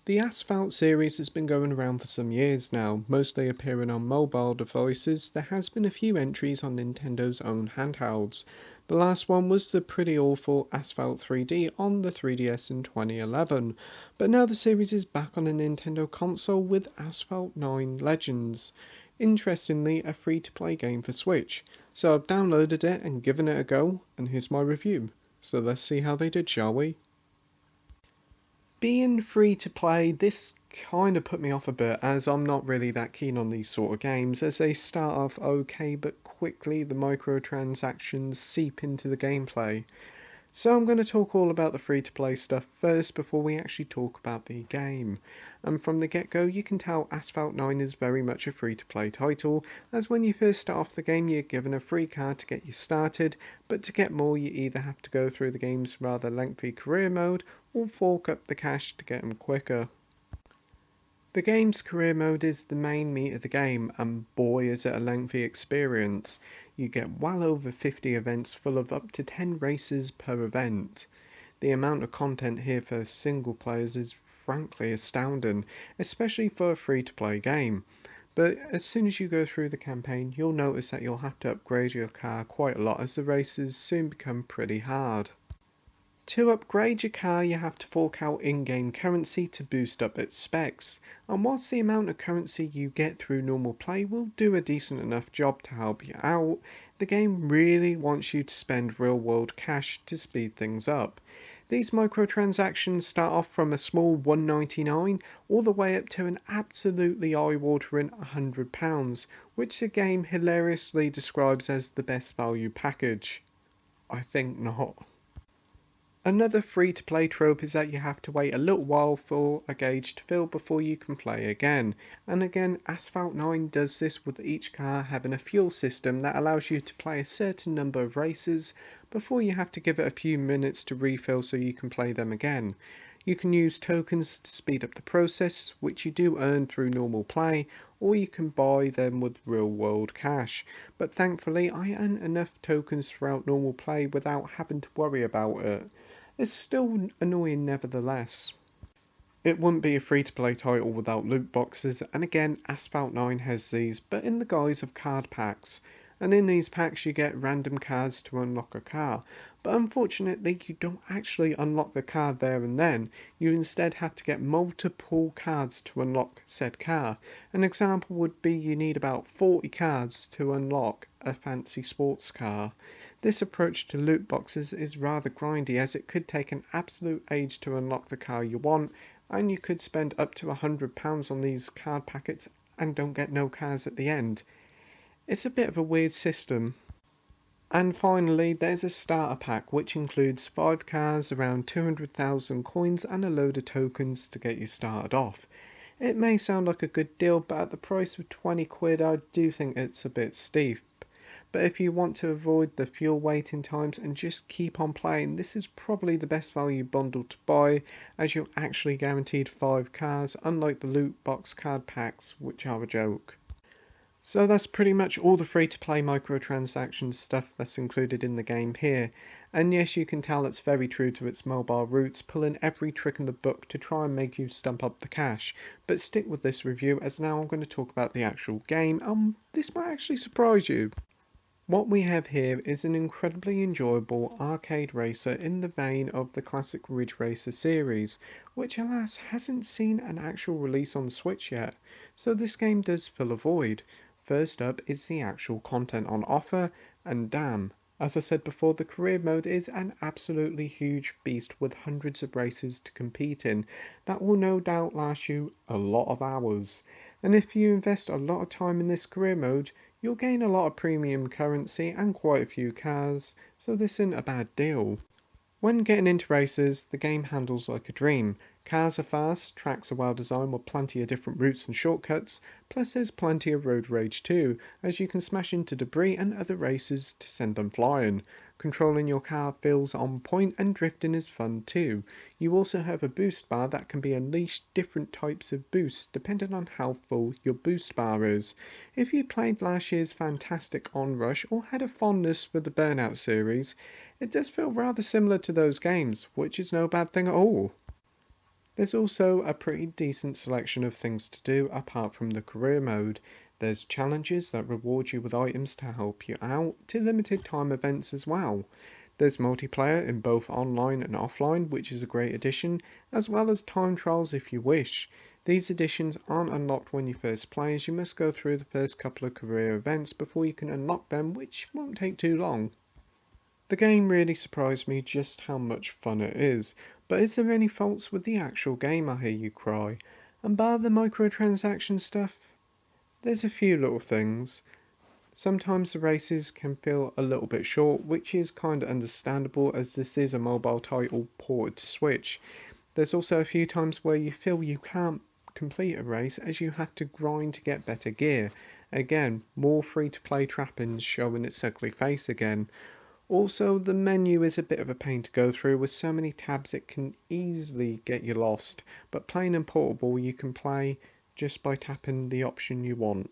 The Asphalt series has been going around for some years now, mostly appearing on mobile devices. There has been a few entries on Nintendo's own handhelds. The last one was the pretty awful Asphalt 3D on the 3DS in 2011, but now the series is back on a Nintendo console with Asphalt 9 Legends. Interestingly, a free-to-play game for Switch. So I've downloaded it and given it a go, and here's my review. So let's see how they did, shall we? Being free to play, this kind of put me off a bit, as I'm not really that keen on these sort of games, as they start off okay, but quickly the microtransactions seep into the gameplay. So I'm going to talk all about the free to play stuff first before we actually talk about the game. And from the get-go you can tell Asphalt 9 is very much a free to play title, as when you first start off the game you're given a free car to get you started, but to get more you either have to go through the game's rather lengthy career mode or fork up the cash to get them quicker. The game's career mode is the main meat of the game, and boy is it a lengthy experience. You get well over 50 events full of up to 10 races per event. The amount of content here for single players is frankly astounding, especially for a free-to-play game. But as soon as you go through the campaign, you'll notice that you'll have to upgrade your car quite a lot, as the races soon become pretty hard. To upgrade your car you have to fork out in-game currency to boost up its specs, and whilst the amount of currency you get through normal play will do a decent enough job to help you out, the game really wants you to spend real world cash to speed things up. These microtransactions start off from a small $1.99 all the way up to an absolutely eye-watering £100, which the game hilariously describes as the best value package. I think not. Another free-to-play trope is that you have to wait a little while for a gauge to fill before you can play again. And again, Asphalt 9 does this with each car having a fuel system that allows you to play a certain number of races before you have to give it a few minutes to refill so you can play them again. You can use tokens to speed up the process, which you do earn through normal play, or you can buy them with real world cash. But thankfully I earn enough tokens throughout normal play without having to worry about it. It's still annoying nevertheless. It wouldn't be a free-to-play title without loot boxes, and again Asphalt 9 has these, but in the guise of card packs. And in these packs you get random cards to unlock a car, but unfortunately you don't actually unlock the car there and then. You instead have to get multiple cards to unlock said car. An example would be you need about 40 cards to unlock a fancy sports car. This approach to loot boxes is rather grindy, as it could take an absolute age to unlock the car you want, and you could spend up to £100 on these card packets and don't get no cars at the end. It's a bit of a weird system. And finally, there's a starter pack which includes 5 cars, around 200,000 coins and a load of tokens to get you started off. It may sound like a good deal, but at the price of 20 quid I do think it's a bit steep. But if you want to avoid the fuel waiting times and just keep on playing, this is probably the best value bundle to buy, as you're actually guaranteed 5 cars, unlike the loot box card packs, which are a joke. So that's pretty much all the free-to-play microtransactions stuff that's included in the game here, and yes, you can tell it's very true to its mobile roots, pulling every trick in the book to try and make you stump up the cash. But stick with this review, as now I'm going to talk about the actual game. This might actually surprise you. What we have here is an incredibly enjoyable arcade racer in the vein of the classic Ridge Racer series, which alas hasn't seen an actual release on Switch yet, so this game does fill a void. First up is the actual content on offer, and damn, as I said before, the career mode is an absolutely huge beast with hundreds of races to compete in that will no doubt last you a lot of hours. And if you invest a lot of time in this career mode, you'll gain a lot of premium currency and quite a few cars, so this isn't a bad deal. When getting into races, the game handles like a dream. Cars are fast, tracks are well designed with plenty of different routes and shortcuts, plus there's plenty of road rage too, as you can smash into debris and other races to send them flying. Controlling your car feels on point, and drifting is fun too. You also have a boost bar that can be unleashed different types of boosts depending on how full your boost bar is. If you played last year's fantastic Onrush or had a fondness for the Burnout series, it does feel rather similar to those games, which is no bad thing at all. There's also a pretty decent selection of things to do apart from the career mode. There's challenges that reward you with items to help you out, to limited time events as well. There's multiplayer in both online and offline, which is a great addition, as well as time trials if you wish. These additions aren't unlocked when you first play, as you must go through the first couple of career events before you can unlock them, which won't take too long. The game really surprised me just how much fun it is, but is there any faults with the actual game, I hear you cry? And bar the microtransaction stuff, there's a few little things. Sometimes the races can feel a little bit short, which is kinda understandable as this is a mobile title ported to Switch. There's also a few times where you feel you can't complete a race as you have to grind to get better gear. Again, more free to play trappings showing its ugly face again. Also, the menu is a bit of a pain to go through with so many tabs it can easily get you lost, but plain and portable you can play just by tapping the option you want.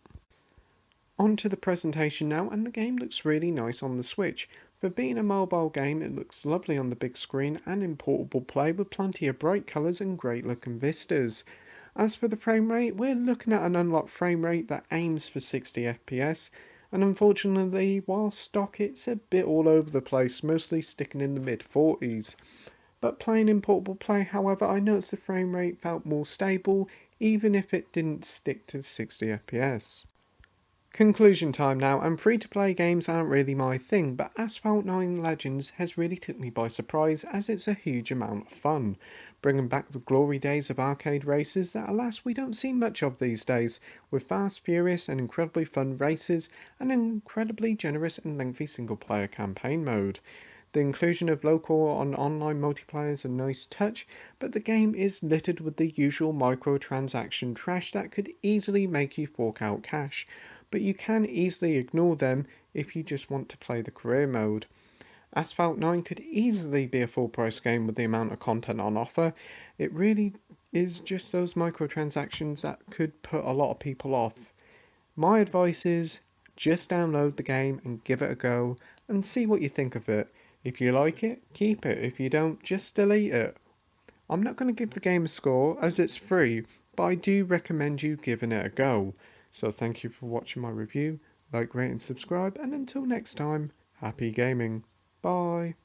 On to the presentation now, and the game looks really nice on the Switch. For being a mobile game, it looks lovely on the big screen and in portable play with plenty of bright colours and great looking vistas. As for the frame rate, we're looking at an unlocked frame rate that aims for 60 FPS, and unfortunately, while stock it's a bit all over the place, mostly sticking in the mid 40s. But playing in portable play, however, I noticed the frame rate felt more stable, even if it didn't stick to 60 FPS. Conclusion time now, and free-to-play games aren't really my thing, but Asphalt 9 Legends has really took me by surprise as it's a huge amount of fun, bringing back the glory days of arcade races that alas we don't see much of these days, with fast, furious and incredibly fun races and an incredibly generous and lengthy single-player campaign mode. The inclusion of local and online multiplayer is a nice touch, but the game is littered with the usual microtransaction trash that could easily make you fork out cash, but you can easily ignore them if you just want to play the career mode. Asphalt 9 could easily be a full price game with the amount of content on offer. It really is just those microtransactions that could put a lot of people off. My advice is just download the game and give it a go and see what you think of it. If you like it, keep it. If you don't, just delete it. I'm not going to give the game a score as it's free, but I do recommend you giving it a go. So thank you for watching my review, like, rate and subscribe, and until next time, happy gaming. Bye.